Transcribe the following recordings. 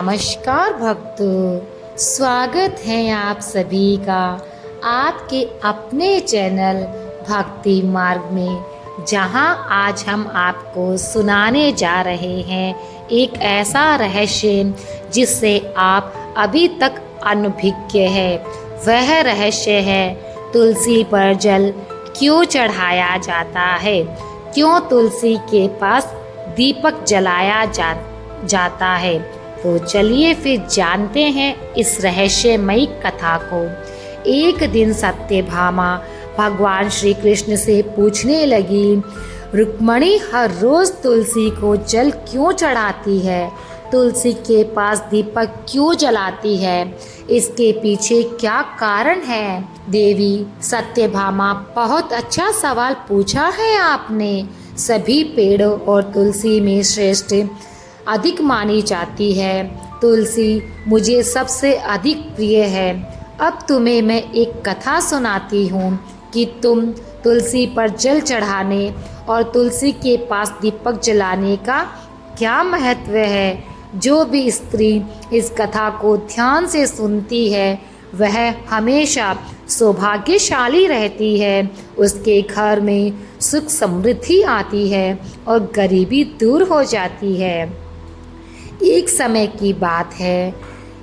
नमस्कार भक्तों, स्वागत है आप सभी का आपके अपने चैनल भक्ति मार्ग में, जहां आज हम आपको सुनाने जा रहे हैं एक ऐसा रहस्य जिससे आप अभी तक अनभिज्ञ है। वह रहस्य है तुलसी पर जल क्यों चढ़ाया जाता है, क्यों तुलसी के पास दीपक जलाया जाता है। तो चलिए फिर जानते हैं इस रहस्यमयी कथा को। एक दिन सत्यभामा भगवान श्री कृष्ण से पूछने लगी, रुक्मणी हर रोज तुलसी को जल क्यों चढ़ाती है, तुलसी के पास दीपक क्यों जलाती है, इसके पीछे क्या कारण है। देवी सत्यभामा, बहुत अच्छा सवाल पूछा है आपने। सभी पेड़ों और तुलसी में श्रेष्ठ अधिक मानी जाती है। तुलसी मुझे सबसे अधिक प्रिय है। अब तुम्हें मैं एक कथा सुनाती हूँ कि तुम तुलसी पर जल चढ़ाने और तुलसी के पास दीपक जलाने का क्या महत्व है। जो भी स्त्री इस कथा को ध्यान से सुनती है वह हमेशा सौभाग्यशाली रहती है। उसके घर में सुख समृद्धि आती है और गरीबी दूर हो जाती है। एक समय की बात है,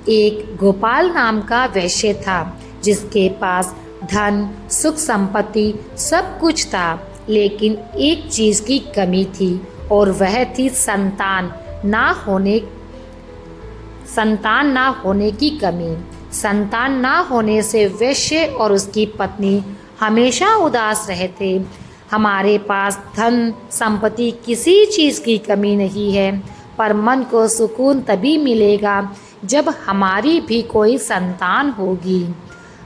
एक गोपाल नाम का वैश्य था जिसके पास धन संपत्ति सब कुछ था, लेकिन एक चीज की कमी थी और वह थी संतान ना होने की कमी। संतान ना होने से वैश्य और उसकी पत्नी हमेशा उदास रहते। हमारे पास धन संपत्ति किसी चीज की कमी नहीं है, पर मन को सुकून तभी मिलेगा जब हमारी भी कोई संतान होगी।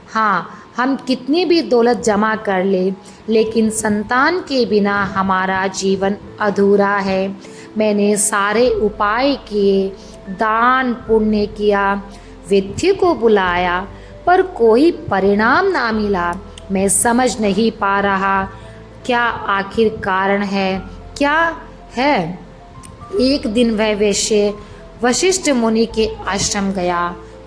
हाँ, हम कितनी भी दौलत जमा कर ले, लेकिन संतान के बिना हमारा जीवन अधूरा है। मैंने सारे उपाय किए, दान पुण्य किया, विद्या को बुलाया, पर कोई परिणाम ना मिला। मैं समझ नहीं पा रहा क्या आखिर कारण है, क्या है। एक दिन वह वैश्य वशिष्ठ मुनि के आश्रम गया।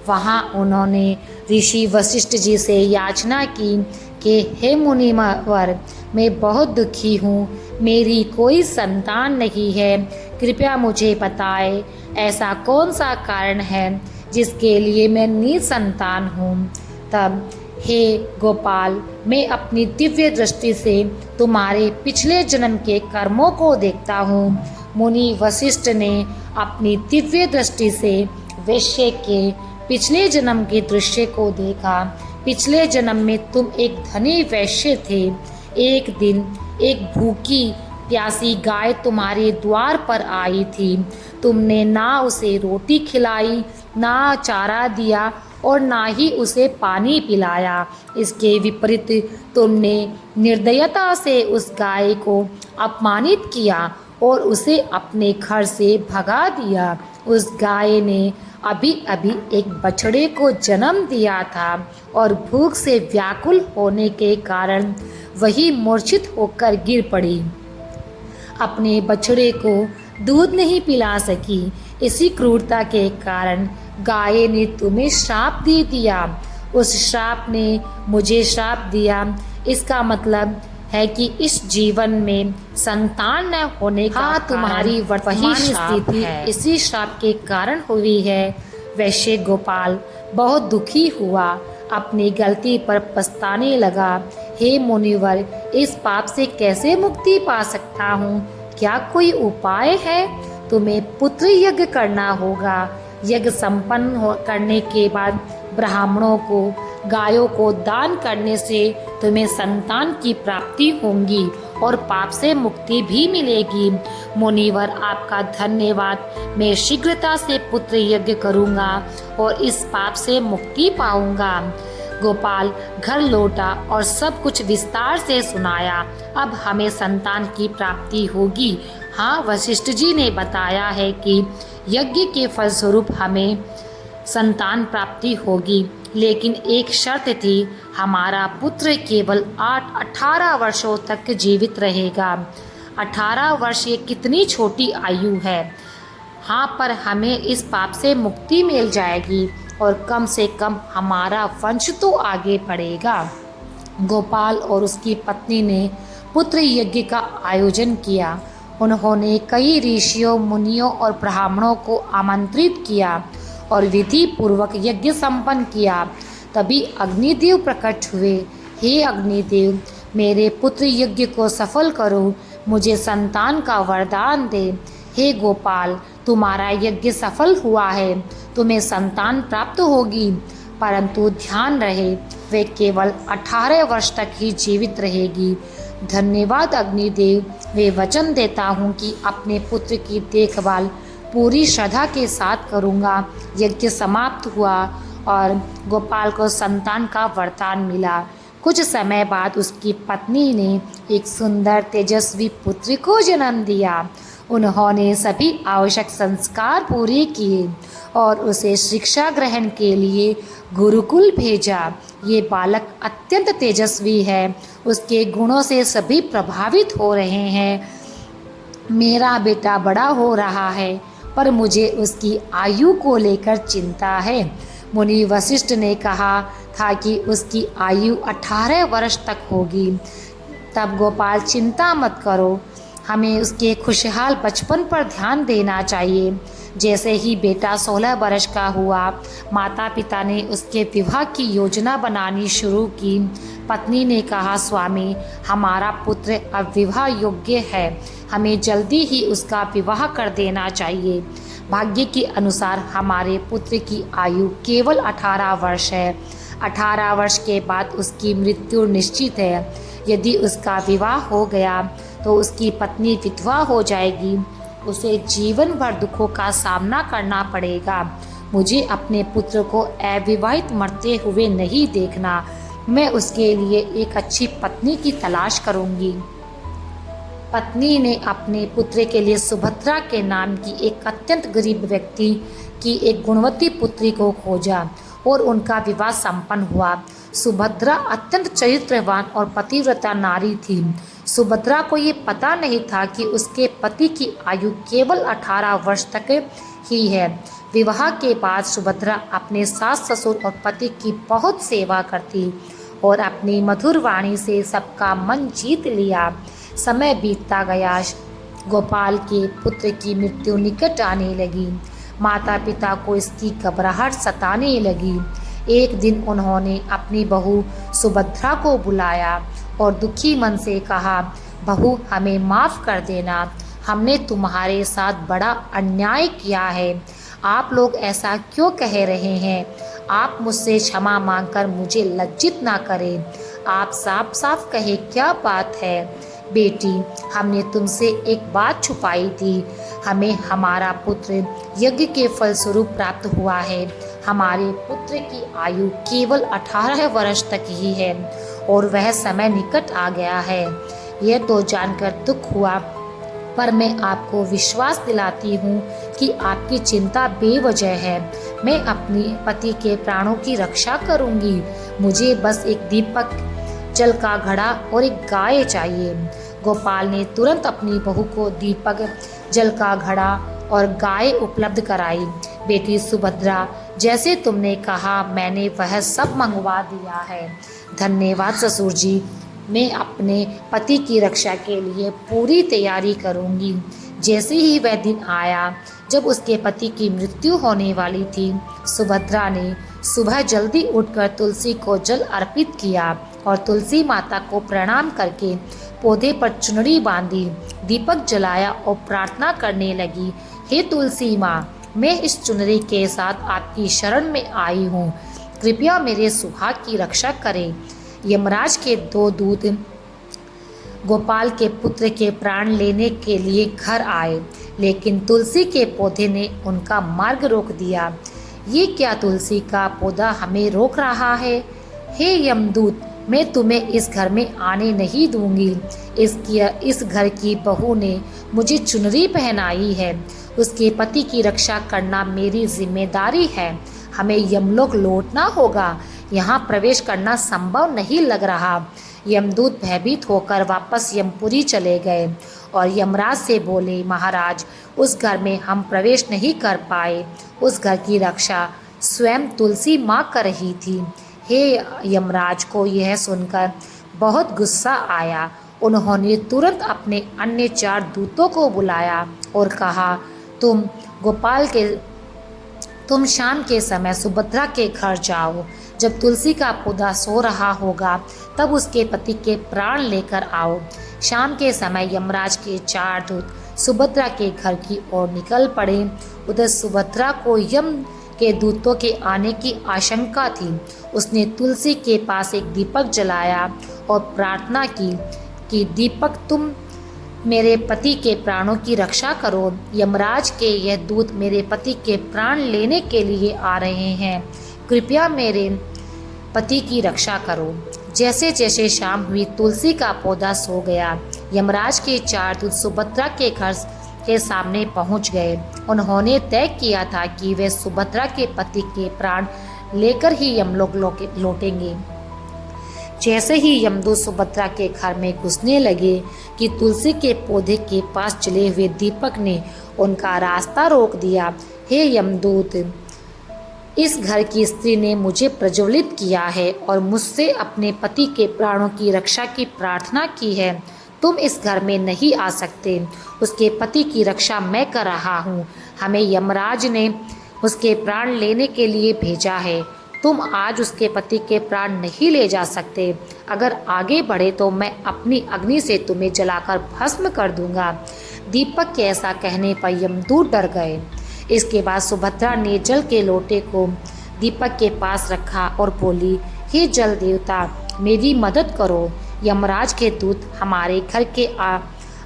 वहाँ उन्होंने ऋषि वशिष्ठ जी से याचना की कि हे मुनिवर, मैं बहुत दुखी हूँ, मेरी कोई संतान नहीं है, कृपया मुझे बताएं ऐसा कौन सा कारण है जिसके लिए मैं निसंतान हूँ। तब हे गोपाल, मैं अपनी दिव्य दृष्टि से तुम्हारे पिछले जन्म के कर्मों को देखता हूँ। मुनि वशिष्ठ ने अपनी दिव्य दृष्टि से वैश्य के पिछले जन्म के दृश्य को देखा। पिछले जन्म में तुम एक धनी वैश्य थे। एक दिन एक भूखी प्यासी गाय तुम्हारे द्वार पर आई थी। तुमने ना उसे रोटी खिलाई, ना चारा दिया और ना ही उसे पानी पिलाया। इसके विपरीत तुमने निर्दयता से उस गाय को अपमानित किया और उसे अपने घर से भगा दिया। उस गाय ने अभी अभी एक बछड़े को जन्म दिया था और भूख से व्याकुल होने के कारण वही मूर्छित होकर गिर पड़ी। अपने बछड़े को दूध नहीं पिला सकी। इसी क्रूरता के कारण गाय ने तुम्हें श्राप दे दिया। उस श्राप ने मुझे श्राप दिया। इसका मतलब है कि इस जीवन में संतान न होने का तुम्हारी वर्तमान स्थिति इसी श्राप के कारण हुई है। वैश्य गोपाल बहुत दुखी हुआ, अपनी गलती पर पछताने लगा। हे मुनिवर, इस पाप से कैसे मुक्ति पा सकता हूँ? क्या कोई उपाय है? तुम्हें पुत्र यज्ञ करना होगा। यज्ञ संपन्न करने के बाद ब्राह्मणों को गायों को दान करने से तुम्हें संतान की प्राप्ति होगी और पाप से मुक्ति भी मिलेगी। मुनिवर, आपका धन्यवाद। मैं शीघ्रता से पुत्र यज्ञ करूँगा और इस पाप से मुक्ति पाऊँगा। गोपाल घर लौटा और सब कुछ विस्तार से सुनाया। अब हमें संतान की प्राप्ति होगी। हाँ, वशिष्ठ जी ने बताया है कि यज्ञ के फलस्वरूप हमें संतान प्राप्ति होगी, लेकिन एक शर्त थी, हमारा पुत्र केवल 18 वर्षों तक जीवित रहेगा। 18 वर्ष ये कितनी छोटी आयु है। हाँ, पर हमें इस पाप से मुक्ति मिल जाएगी और कम से कम हमारा वंश तो आगे बढ़ेगा। गोपाल और उसकी पत्नी ने पुत्र यज्ञ का आयोजन किया। उन्होंने कई ऋषियों, मुनियों और ब्राह्मणों को आमंत्रित किया और विधि पूर्वक यज्ञ संपन्न किया। तभी अग्निदेव प्रकट हुए। हे अग्निदेव, मेरे पुत्र यज्ञ को सफल करो, मुझे संतान का वरदान दे। हे गोपाल, तुम्हारा यज्ञ सफल हुआ है, तुम्हें संतान प्राप्त होगी, परंतु ध्यान रहे वे केवल 18 वर्ष तक ही जीवित रहेगी। धन्यवाद अग्निदेव, वे वचन देता हूँ कि अपने पुत्र की देखभाल पूरी श्रद्धा के साथ करूँगा। यज्ञ समाप्त हुआ और गोपाल को संतान का वरदान मिला। कुछ समय बाद उसकी पत्नी ने एक सुंदर तेजस्वी पुत्र को जन्म दिया। उन्होंने सभी आवश्यक संस्कार पूरे किए और उसे शिक्षा ग्रहण के लिए गुरुकुल भेजा। ये बालक अत्यंत तेजस्वी है, उसके गुणों से सभी प्रभावित हो रहे हैं। मेरा बेटा बड़ा हो रहा है, पर मुझे उसकी आयु को लेकर चिंता है। मुनि वशिष्ठ ने कहा था कि उसकी आयु 18 वर्ष तक होगी। तब गोपाल, चिंता मत करो, हमें उसके खुशहाल बचपन पर ध्यान देना चाहिए। जैसे ही बेटा 16 वर्ष का हुआ, माता पिता ने उसके विवाह की योजना बनानी शुरू की। पत्नी ने कहा, स्वामी, हमारा पुत्र अब विवाह योग्य है, हमें जल्दी ही उसका विवाह कर देना चाहिए। भाग्य के अनुसार हमारे पुत्र की आयु केवल 18 वर्ष है। 18 वर्ष के बाद उसकी मृत्यु निश्चित है। यदि उसका विवाह हो गया तो उसकी पत्नी विधवा हो जाएगी, उसे जीवन भर दुखों का सामना करना पड़ेगा। मुझे अपने पुत्र को अविवाहित मरते हुए नहीं देखना। मैं उसके लिए एक अच्छी पत्नी की तलाश करूंगी। पत्नी ने अपने पुत्र के लिए सुभद्रा के नाम की एक अत्यंत गरीब व्यक्ति की एक गुणवती पुत्री को खोजा और उनका विवाह संपन्न हुआ। सुभद्रा अत्यंत चरित्रवान और पतिव्रता नारी थी। सुभद्रा को ये पता नहीं था कि उसके पति की आयु केवल 18 वर्ष तक ही है। विवाह के बाद सुभद्रा अपने सास ससुर और पति की बहुत सेवा करती और अपनी मधुर वाणी से सबका मन जीत लिया। समय बीतता गया। गोपाल के पुत्र की मृत्यु निकट आने लगी। माता पिता को इसकी घबराहट सताने लगी। एक दिन उन्होंने अपनी बहू सुभद्रा को बुलाया और दुखी मन से कहा, बहू, हमें माफ़ कर देना, हमने तुम्हारे साथ बड़ा अन्याय किया है। आप लोग ऐसा क्यों कह रहे हैं? आप मुझसे क्षमा मांगकर मुझे लज्जित ना करें। आप साफ साफ कहे, क्या बात है? बेटी, हमने तुमसे एक बात छुपाई थी। हमें हमारा पुत्र यज्ञ के फलस्वरूप प्राप्त हुआ है। हमारे पुत्र की आयु केवल 18 वर्ष तक ही है और वह समय निकट आ गया है। यह तो जानकर दुख हुआ, पर मैं आपको विश्वास दिलाती हूँ कि आपकी चिंता बेवजह है। मैं अपने पति के प्राणों की रक्षा करूँगी। मुझे बस एक दीपक, जल का घड़ा और एक गाय चाहिए। गोपाल ने तुरंत अपनी बहू को दीपक, जल का घड़ा और गाय उपलब्ध कराई। बेटी सुभद्रा, जैसे तुमने कहा मैंने वह सब मंगवा दिया है। धन्यवाद ससुर जी, मैं अपने पति की रक्षा के लिए पूरी तैयारी करूंगी। जैसे ही वह दिन आया जब उसके पति की मृत्यु होने वाली थी, सुभद्रा ने सुबह जल्दी उठकर तुलसी को जल अर्पित किया और तुलसी माता को प्रणाम करके पौधे पर चुनरी बांधी, दीपक जलाया और प्रार्थना करने लगी, हे तुलसी माँ, मैं इस चुनरी के साथ आपकी शरण में आई हूँ। कृपया मेरे सुहाग की रक्षा करें। यमराज के 2 दूत गोपाल के पुत्र के प्राण लेने के लिए घर आए, लेकिन तुलसी के पौधे ने उनका मार्ग रोक दिया। ये क्या तुलसी का पौधा हमें रोक रहा है? हे यमदूत, मैं तुम्हें इस घर में आने नहीं दूंगी। इस घर की बहू ने मुझे चुनरी पहनाई है। उसके पति की रक्षा करना मेरी जिम्मेदारी है। हमें यमलोक लौटना होगा। यहाँ प्रवेश करना संभव नहीं लग रहा। यमदूत भयभीत होकर वापस यमपुरी चले गए और यमराज से बोले, महाराज, उस घर में हम प्रवेश नहीं कर पाए। उस घर की रक्षा स्वयं तुलसी माँ कर रही थी। हे यमराज को यह सुनकर बहुत गुस्सा आया। उन्होंने तुरंत अपने अन्य 4 दूतों को बुलाया और कहा, तुम शाम के समय सुभद्रा के घर जाओ। जब तुलसी का पौधा सो रहा होगा तब उसके पति के प्राण लेकर आओ। शाम के समय यमराज के 4 दूत सुभद्रा के घर की ओर निकल पड़े। उधर सुभद्रा को यम के दूतों के आने की आशंका थी। उसने तुलसी के पास एक दीपक जलाया और प्रार्थना की कि दीपक, तुम मेरे पति के प्राणों की रक्षा करो। यमराज के यह दूत मेरे पति के प्राण लेने के लिए आ रहे हैं। कृपया मेरे पति की रक्षा करो। जैसे जैसे शाम हुई, तुलसी का पौधा सो गया। यमराज के 4 दूत सुभद्रा के घर के सामने पहुंच गए। उन्होंने तय किया था कि वे सुभद्रा के पति के प्राण लेकर ही यमलोक लौटेंगे। जैसे ही यमदूत सुभद्रा के घर में घुसने लगे कि तुलसी के पौधे के पास जले हुए दीपक ने उनका रास्ता रोक दिया। हे यमदूत, इस घर की स्त्री ने मुझे प्रज्वलित किया है और मुझसे अपने पति के प्राणों की रक्षा की प्रार्थना की है। तुम इस घर में नहीं आ सकते। उसके पति की रक्षा मैं कर रहा हूँ। हमें यमराज ने उसके प्राण लेने के लिए भेजा है। तुम आज उसके पति के प्राण नहीं ले जा सकते। अगर आगे बढ़े तो मैं अपनी अग्नि से तुम्हें जलाकर भस्म कर दूंगा। दीपक के ऐसा कहने पर यमदूत डर गए। इसके बाद सुभद्रा ने जल के लोटे को दीपक के पास रखा और बोली, हे जल देवता, मेरी मदद करो। यमराज के दूत हमारे घर के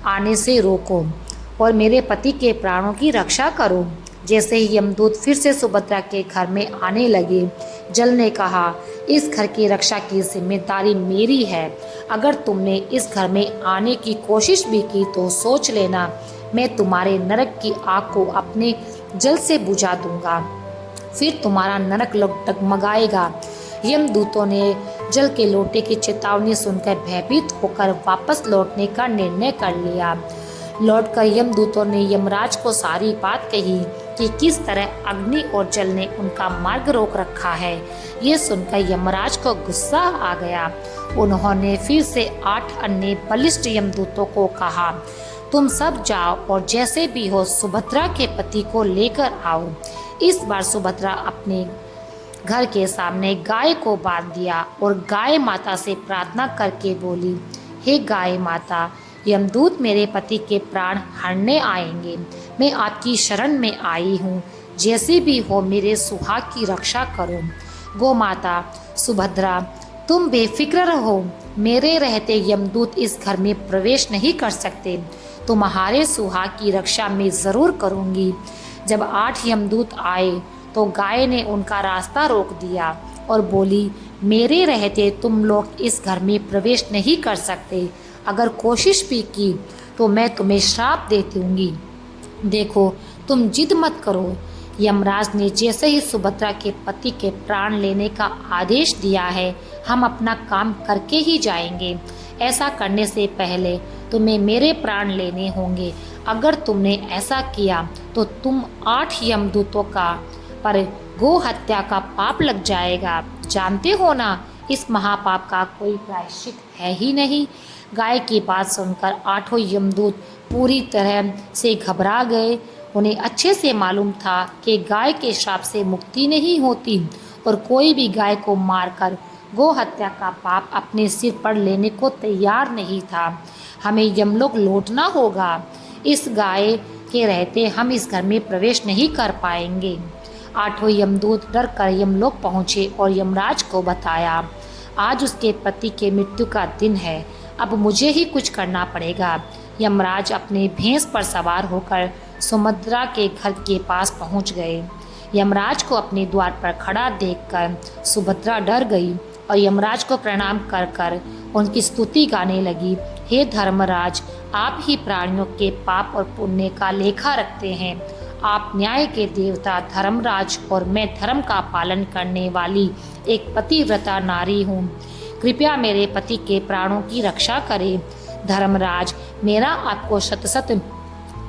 आने से रोको और मेरे पति के प्राणों की रक्षा करो। जैसे ही यमदूत फिर से सुभद्रा के घर में आने लगे, जल ने कहा, इस घर की रक्षा की जिम्मेदारी मेरी है। अगर तुमने इस घर में आने की कोशिश भी की तो सोच लेना, मैं तुम्हारे नरक की आग को अपने जल से बुझा दूंगा। फिर तुम्हारा नरक डगमगाएगा। यमदूतों ने जल के लोटे की चेतावनी सुनकर भयभीत होकर वापस लौटने का निर्णय कर लिया। लौटकर यमदूतों ने यमराज को सारी बात कही कि किस तरह अग्नि और जल ने उनका मार्ग रोक रखा है। ये सुनकर यमराज को गुस्सा आ गया। उन्होंने फिर से 8 अन्य बलिष्ठ यमदूतों को कहा, तुम सब जाओ और जैसे भी हो सुभद्रा के पति को लेकर आओ। इस बार सुभद्रा अपने घर के सामने गाय को बांध दिया और गाय माता से प्रार्थना करके बोली, हे गाय माता, यमदूत मेरे पति के प्राण हरने आएंगे। मैं आपकी शरण में आई हूँ। जैसे भी हो मेरे सुहाग की रक्षा करो। गो माता सुभद्रा, तुम बेफिक्र रहो। मेरे रहते यमदूत इस घर में प्रवेश नहीं कर सकते। तुम्हारे सुहाग की रक्षा मैं ज़रूर करूँगी। जब 8 यमदूत आए तो गाय ने उनका रास्ता रोक दिया और बोली, मेरे रहते तुम लोग इस घर में प्रवेश नहीं कर सकते। अगर कोशिश भी की तो मैं तुम्हें श्राप दे दूंगी। देखो, तुम जिद मत करो। यमराज ने जैसे ही सुभद्रा के पति के प्राण लेने का आदेश दिया है, हम अपना काम करके ही जाएंगे। ऐसा करने से पहले तुम्हें मेरे प्राण लेने होंगे। अगर तुमने ऐसा किया तो तुम 8 यमदूतों का पर गो हत्या का पाप लग जाएगा। जानते हो ना, इस महापाप का कोई प्रायश्चित है ही नहीं। गाय की बात सुनकर 8 यमदूत पूरी तरह से घबरा गए। उन्हें अच्छे से मालूम था कि गाय के श्राप से मुक्ति नहीं होती और कोई भी गाय को मारकर गो हत्या का पाप अपने सिर पर लेने को तैयार नहीं था। हमें यमलोक लौटना होगा। इस गाय के रहते हम इस घर में प्रवेश नहीं कर पाएंगे। 8 यमदूत डर कर यमलोक पहुँचे और यमराज को बताया, आज उसके पति के मृत्यु का दिन है। अब मुझे ही कुछ करना पड़ेगा। यमराज अपने भैंस पर सवार होकर सुभद्रा के घर के पास पहुंच गए। यमराज को अपने द्वार पर खड़ा देखकर सुभद्रा डर गई और यमराज को प्रणाम कर कर उनकी स्तुति गाने लगी। हे धर्मराज, आप ही प्राणियों के पाप और पुण्य का लेखा रखते हैं। आप न्याय के देवता धर्मराज और मैं धर्म का पालन करने वाली एक पतिव्रता नारी हूँ। कृपया मेरे पति के प्राणों की रक्षा करें। धर्मराज, मेरा आपको शत शत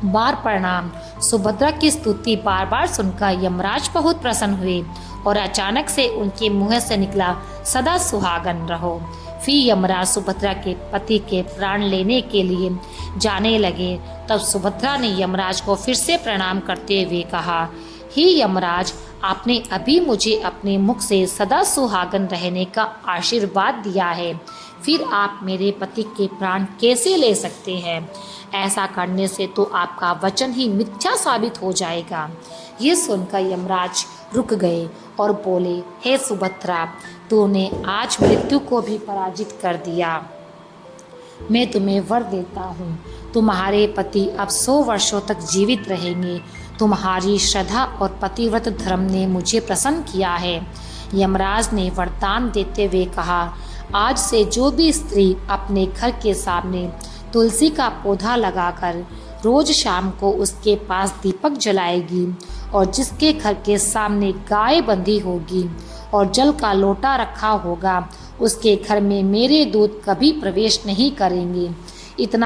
बार प्रणाम। सुभद्रा की स्तुति बार बार सुनकर यमराज बहुत प्रसन्न हुए और अचानक से उनके मुंह से निकला, सदा सुहागन रहो। फिर यमराज सुभद्रा के पति के प्राण लेने के लिए जाने लगे। तब सुभद्रा ने यमराज को फिर से प्रणाम करते हुए कहा, हे यमराज, आपने अभी मुझे अपने मुख से सदा सुहागन रहने का आशीर्वाद दिया है, फिर आप मेरे पति के प्राण कैसे ले सकते हैं? ऐसा करने से तो आपका वचन ही मिथ्या साबित हो जाएगा। ये सुनकर यमराज रुक गए और बोले, हे सुभद्रा, तूने आज मृत्यु को भी पराजित कर दिया। मैं तुम्हें वर देता हूँ, तुम्हारे पति अब 100 वर्षों तक जीवित रहेंगे। तुम्हारी श्रद्धा और पतिव्रत धर्म ने मुझे प्रसन्न किया है। यमराज ने वरदान देते हुए कहा, आज से जो भी स्त्री अपने घर के सामने तुलसी का पौधा लगाकर रोज शाम को उसके पास दीपक जलाएगी और जिसके घर के सामने गाय बंधी होगी और जल का लोटा रखा होगा, उसके घर में मेरे दूत कभी प्रवेश नहीं करेंगे। इतना